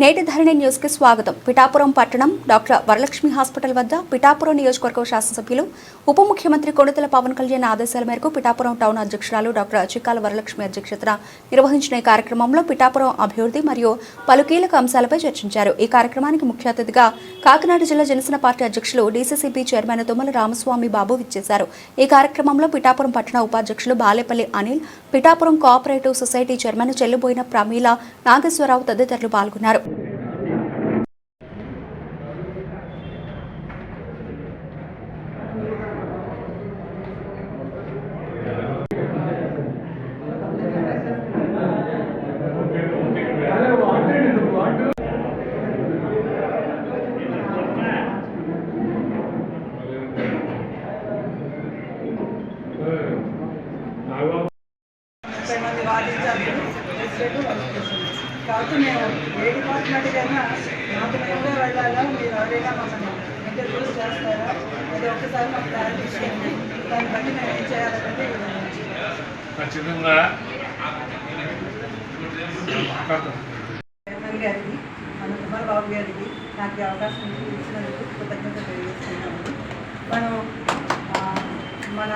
నేటి ధరణి న్యూస్ కి స్వాగతం. పిఠాపురం పట్టణం డాక్టర్ వరలక్ష్మి హాస్పిటల్ వద్ద పిఠాపురం నియోజకవర్గ శాసనసభ్యులు ఉప ముఖ్యమంత్రి కొణిదెల పవన్ కళ్యాణ్ ఆదేశాల మేరకు పిఠాపురం టౌన్ అధ్యక్షురాలు డాక్టర్ చిక్కాల వరలక్ష్మి అధ్యక్షతన నిర్వహించిన ఈ కార్యక్రమంలో పిఠాపురం అభివృద్ధి మరియు పలు కీలక అంశాలపై చర్చించారు. ఈ కార్యక్రమానికి ముఖ్య అతిథిగా కాకినాడ జిల్లా జనసేన పార్టీ అధ్యక్షులు డీసీసీబీ చైర్మన్ తుమ్మల రామస్వామి బాబు విచ్చేశారు. ఈ కార్యక్రమంలో పిఠాపురం పట్టణ ఉపాధ్యక్షులు Balepalli Anil, Pithapuram cooperative society chairman Chelliboina Pramila Nageswararao తదితరులు పాల్గొన్నారు. కాబట్టి మేము ఏ డిపార్ట్మెంట్కైనా మాకు మేముగా వెళ్ళాలా, మీరు ఎవరైనా మమ్మల్ని ఇంటర్వ్యూస్ చేస్తారా, అది ఒక్కసారి మాకు క్లారిటీ చేయండి. దాన్ని బట్టి మేము ఏం చేయాలంటే ఖచ్చితంగా చైర్మన్ గారికి, మన తుమ్మల బాబు గారికి నాకు అవకాశం ఇచ్చినందుకు కృతజ్ఞత తెలియజేస్తున్నాము. మనం మన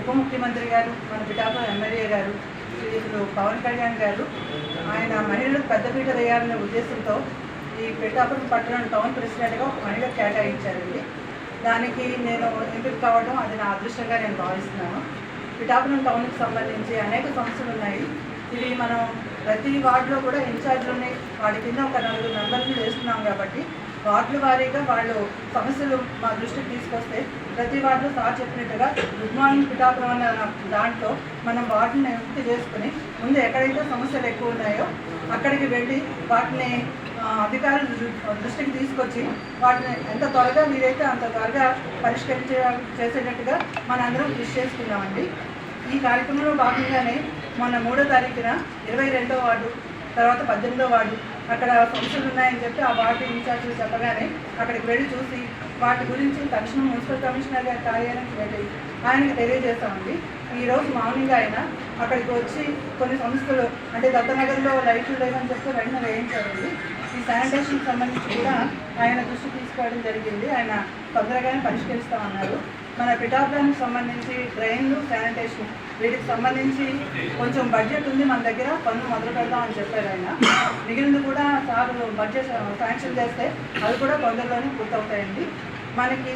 ఉప ముఖ్యమంత్రి గారు, మన పిఠాపురం ఎమ్మెల్యే గారు శ్రీయులు పవన్ కళ్యాణ్ గారు ఆయన మహిళలకు పెద్దపీట వేయాలనే ఉద్దేశంతో ఈ పిఠాపురం పట్టణం టౌన్ ప్రెసిడెంట్గా ఒక మహిళకు కేటాయించారండి. దానికి నేను ఎంపిక కావడం అది నా అదృష్టంగా నేను భావిస్తున్నాను. పిఠాపురం టౌన్కి సంబంధించి అనేక సమస్యలు ఉన్నాయి. ఇవి మనం ప్రతి వార్డులో కూడా ఇన్ఛార్జ్లు ఉన్నాయి. వాటి కింద ఒక 4 మెంబర్లు వేస్తున్నాం కాబట్టి వార్డుల వారీగా వాళ్ళు సమస్యలు మా దృష్టికి తీసుకొస్తే ప్రతి వార్డులో సార్ చెప్పినట్టుగా గుడ్ మార్నింగ్ పిఠాపురం అన్న దాంట్లో మనం వార్డుని ఎంపిక చేసుకుని ముందు ఎక్కడైతే సమస్యలు ఎక్కువ ఉన్నాయో అక్కడికి వెళ్ళి వాటిని అధికారుల దృష్టికి తీసుకొచ్చి వాటిని ఎంత త్వరగా వీలైతే అంత త్వరగా చేసేటట్టుగా మనందరం కృషి చేసుకున్నామండి. ఈ కార్యక్రమంలో భాగంగానే మొన్న 3వ తారీఖున 22వ వార్డు, తర్వాత 18వ వార్డు అక్కడ సమస్యలు ఉన్నాయని చెప్పి ఆ వార్డు ఇన్ఛార్జీలు చెప్పగానే అక్కడికి వెళ్ళి చూసి వాటి గురించి తక్షణం మున్సిపల్ కమిషనర్ గారి కార్యాలయానికి వెళ్ళి ఆయనకు తెలియజేస్తామండి. ఈరోజు మార్నింగ్ ఆయన అక్కడికి వచ్చి కొన్ని సంస్థలు అంటే దత్తనగర్లో లైట్లు లేవని చెప్పి వెంటనే వేయించారండి. ఈ శానిటేషన్కి సంబంధించి కూడా ఆయన దృష్టి తీసుకోవడం జరిగింది. ఆయన తొందరగానే పరిష్కరిస్తామన్నారు. మన పిఠాపురానికి సంబంధించి డ్రైన్లు, శానిటేషన్ వీటికి సంబంధించి కొంచెం బడ్జెట్ ఉంది మన దగ్గర, పనులు మొదలు పెడదామని చెప్పారు ఆయన. మిగిలింది కూడా సార్ బడ్జెట్ శాంక్షన్ చేస్తే అవి కూడా తొందరలోనే పూర్తవుతాయండి. మనకి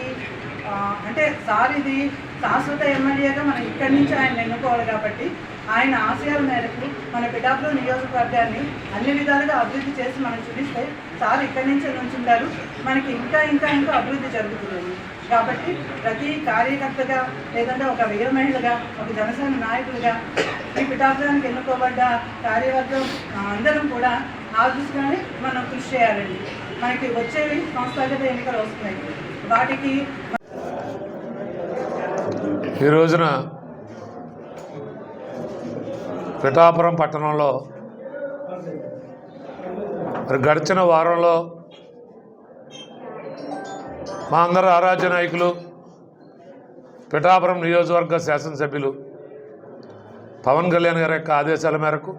అంటే సార్ ఇది శాశ్వత ఎమ్మెల్యేగా మనం ఇక్కడి నుంచి ఆయన ఎన్నుకోవాలి కాబట్టి ఆయన ఆశయాల మేరకు మన పిఠాపురం నియోజకవర్గాన్ని అన్ని విధాలుగా అభివృద్ధి చేసి మనం చూపిస్తే సార్ ఇక్కడి నుంచే నుంచుంటారు. మనకి ఇంకా ఇంకా ఇంకా అభివృద్ధి జరుగుతుంది. కాబట్టి ప్రతి కార్యకర్తగా లేదంటే ఒక వీర మహిళగా, ఒక జనసేన నాయకులుగా ఈ పిఠాపురానికి ఎన్నుకోబడ్డ కార్యవర్గం అందరం కూడా ఆ దృష్టిగానే మనం కృషి చేయాలండి. మనకి వచ్చేవి సంస్థాగత ఎన్నికలు వస్తున్నాయి. వాటికి ఈ రోజున పిఠాపురం పట్టణంలో గడిచిన వారంలో మా అందరు ఆరాధ్య నాయకులు పిఠాపురం నియోజకవర్గ శాసనసభ్యులు పవన్ కళ్యాణ్ గారి యొక్క ఆదేశాల మేరకు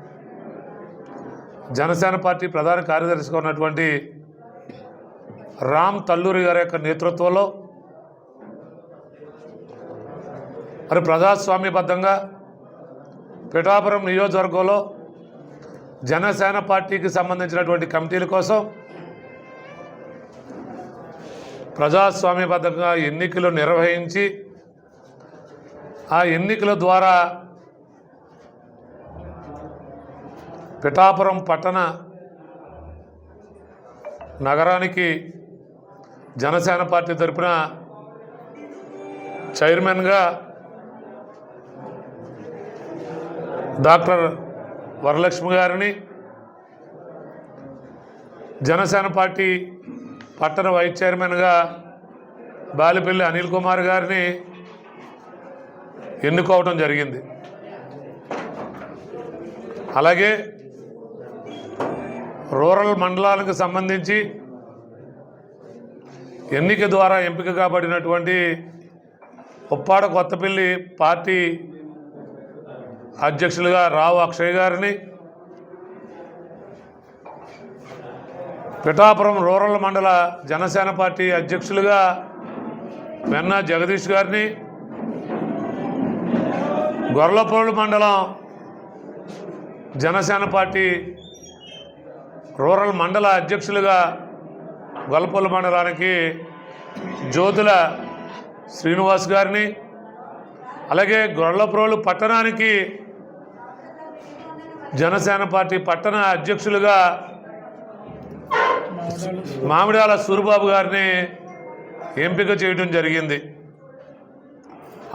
జనసేన పార్టీ ప్రధాన కార్యదర్శిగా ఉన్నటువంటి రామ్ తల్లూరి గారి యొక్క నేతృత్వంలో మరి ప్రజాస్వామ్యబద్ధంగా పిఠాపురం నియోజకవర్గంలో జనసేన పార్టీకి సంబంధించినటువంటి కమిటీల కోసం ప్రజాస్వామ్యబద్ధంగా ఎన్నికలు నిర్వహించి ఆ ఎన్నికల ద్వారా పిఠాపురం పట్టణ నగరానికి జనసేన పార్టీ తరపున చైర్మన్గా డాక్టర్ వరలక్ష్మి గారిని, జనసేన పార్టీ పట్టణ వైస్ చైర్మన్గా బాలిపల్లి అనిల్ కుమార్ గారిని ఎన్నుకోవడం జరిగింది. అలాగే రూరల్ మండలాలకు సంబంధించి ఎన్నిక ద్వారా ఎంపిక కాబడినటువంటి ఉప్పాడ కొత్తపల్లి పార్టీ అధ్యక్షులుగా రావు అక్షయ్ గారిని, పిఠాపురం రూరల్ మండల జనసేన పార్టీ అధ్యక్షులుగా వెన్నా జగదీష్ గారిని, గొర్లపోలు మండలం జనసేన పార్టీ రూరల్ మండల అధ్యక్షులుగా గొల్లపల్లి మండలానికి జ్యోతుల శ్రీనివాస్ గారిని, అలాగే గొల్లప్రోలు పట్టణానికి జనసేన పార్టీ పట్టణ అధ్యక్షులుగా మామిడాల సూరిబాబు గారిని ఎంపిక చేయడం జరిగింది.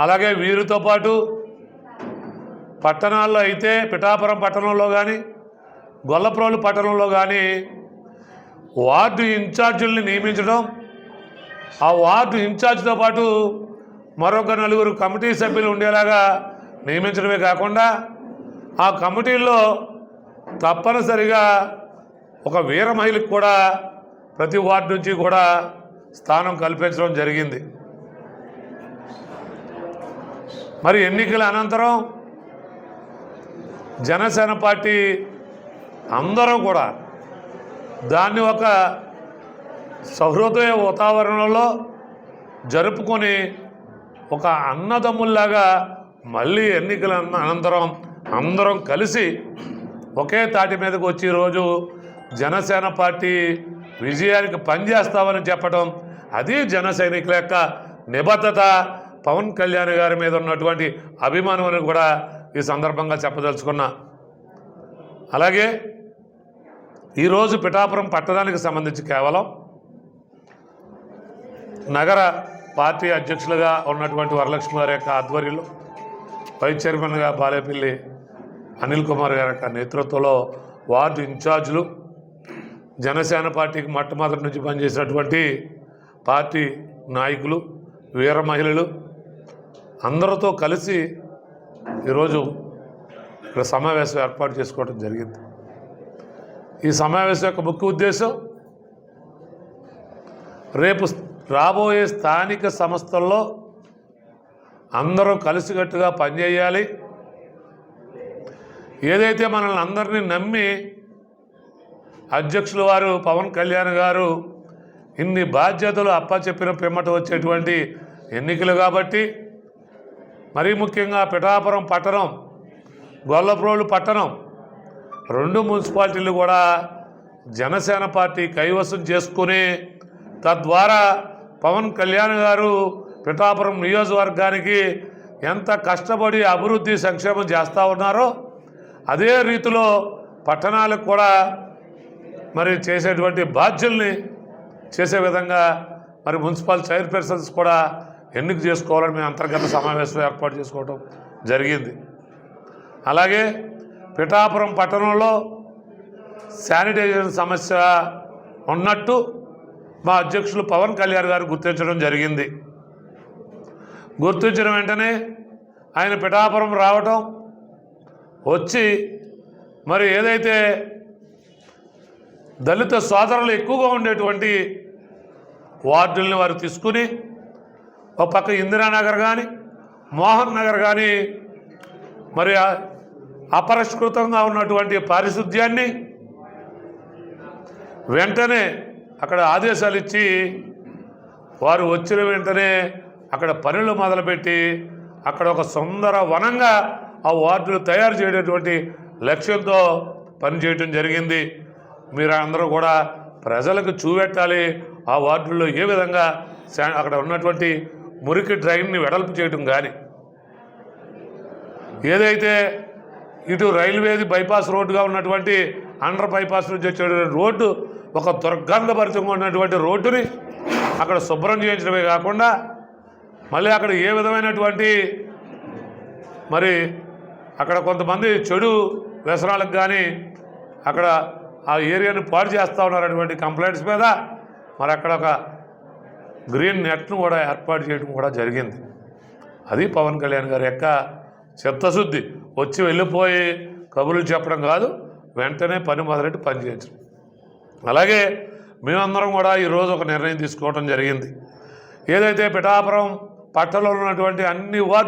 అలాగే వీరితో పాటు పట్టణాల్లో అయితే పిఠాపురం పట్టణంలో కానీ గొల్లప్రోలు పట్టణంలో కానీ వార్డు ఇన్ఛార్జీల్ని నియమించడం, ఆ వార్డు ఇన్ఛార్జితో పాటు మరొక 4 కమిటీ సభ్యులు ఉండేలాగా నియమించడమే కాకుండా ఆ కమిటీల్లో తప్పనిసరిగా ఒక వీర మహిళకు కూడా ప్రతి వార్డు నుంచి కూడా స్థానం కల్పించడం జరిగింది. మరి ఎన్నికల అనంతరం జనసేన పార్టీ అందరూ కూడా దాన్ని ఒక సహృదయ వాతావరణంలో జరుపుకొని ఒక అన్నదమ్ముల్లాగా మళ్ళీ ఎన్నికల అనంతరం అందరం కలిసి ఒకే తాటి మీదకి వచ్చి ఈరోజు జనసేన పార్టీ విజయానికి పనిచేస్తామని చెప్పడం, అది జన సైనికుల యొక్క నిబద్ధత, పవన్ కళ్యాణ్ గారి మీద ఉన్నటువంటి అభిమానం అని కూడా ఈ సందర్భంగా చెప్పదలుచుకున్నా. అలాగే ఈరోజు పిఠాపురం పట్టణానికి సంబంధించి కేవలం నగర పార్టీ అధ్యక్షులుగా ఉన్నటువంటి వరలక్ష్మి గారి యొక్క ఆధ్వర్యంలో, వైస్ చైర్మన్గా బాలేపల్లి అనిల్ కుమార్ గారి యొక్క నేతృత్వంలో వార్డు ఇన్ఛార్జీలు, జనసేన పార్టీకి మొట్టమొదటి నుంచి పనిచేసినటువంటి పార్టీ నాయకులు, వీర మహిళలు అందరితో కలిసి ఈరోజు ఇక్కడ సమావేశం ఏర్పాటు చేసుకోవడం జరిగింది. ఈ సమావేశం యొక్క ముఖ్య ఉద్దేశం రేపు రాబోయే స్థానిక సంస్థల్లో అందరూ కలిసికట్టుగా పనిచేయాలి. ఏదైతే మనల్ని అందరినీ నమ్మి అధ్యక్షుల వారు పవన్ కళ్యాణ్ గారు ఇన్ని బాధ్యతలు అప్పచెప్పిన పిమ్మట వచ్చేటువంటి ఎన్నికలు కాబట్టి, మరీ ముఖ్యంగా పిఠాపురం పట్టణం, గొల్లప్రోలు పట్టణం 2 మున్సిపాలిటీలు కూడా జనసేన పార్టీ కైవసం చేసుకుని తద్వారా పవన్ కళ్యాణ్ గారు పిఠాపురం నియోజకవర్గానికి ఎంత కష్టపడి అభివృద్ధి సంక్షేమం చేస్తూ ఉన్నారో అదే రీతిలో పట్టణాలకు కూడా మరి చేసేటువంటి బాధ్యుల్ని చేసే విధంగా మరి మున్సిపల్ చైర్పర్సన్స్ కూడా ఎన్నిక చేసుకోవాలని మేము అంతర్గత సమావేశం ఏర్పాటు చేసుకోవడం జరిగింది. అలాగే పిఠాపురం పట్టణంలో శానిటైజేషన్ సమస్య ఉన్నట్టు మా అధ్యక్షులు పవన్ కళ్యాణ్ గారు గుర్తించడం జరిగింది. గుర్తించిన వెంటనే ఆయన పిఠాపురం రావటం, వచ్చి మరి ఏదైతే దళిత సోదరులు ఎక్కువగా ఉండేటువంటి వార్డుల్ని వారు తీసుకుని ఒక పక్క ఇందిరానగర్ కానీ మోహన్ నగర్ కానీ మరి అపరిష్కృతంగా ఉన్నటువంటి పారిశుద్ధ్యాన్ని వెంటనే అక్కడ ఆదేశాలు ఇచ్చి వారు వచ్చిన వెంటనే అక్కడ పనులు మొదలుపెట్టి అక్కడ ఒక సుందర వనంగా ఆ వార్డులు తయారు చేయడానికి లక్ష్యంతో పనిచేయటం జరిగింది. మీరు అందరూ కూడా ప్రజలకు చూపెట్టాలి ఆ వార్డుల్లో ఏ విధంగా అక్కడ ఉన్నటువంటి మురికి డ్రైన్ని వెడల్పు చేయటం కానీ, ఏదైతే ఇటు రైల్వేది బైపాస్ రోడ్డుగా ఉన్నటువంటి అండర్ బైపాస్ నుంచి వచ్చేటువంటి రోడ్డు ఒక దుర్గంధభరితంగా ఉన్నటువంటి రోడ్డుని అక్కడ శుభ్రం చేయించడమే కాకుండా మళ్ళీ అక్కడ ఏ విధమైనటువంటి మరి అక్కడ కొంతమంది చెడు వ్యసనాలకు కానీ అక్కడ ఆ ఏరియాను పాడు చేస్తూ ఉన్నారనేటువంటి కంప్లైంట్స్ మీద మరి అక్కడ ఒక గ్రీన్ నెట్ను కూడా ఏర్పాటు చేయడం కూడా జరిగింది. అది పవన్ కళ్యాణ్ గారి యొక్క చిత్తశుద్ధి. వచ్చి వెళ్ళిపోయి కబుర్లు చెప్పడం కాదు, వెంటనే పని మొదలెట్టి పని చేయించడం. అలాగే మేమందరం కూడా ఈరోజు ఒక నిర్ణయం తీసుకోవడం జరిగింది. ఏదైతే పిఠాపురం పట్టణంలో ఉన్నటువంటి అన్ని వార్డు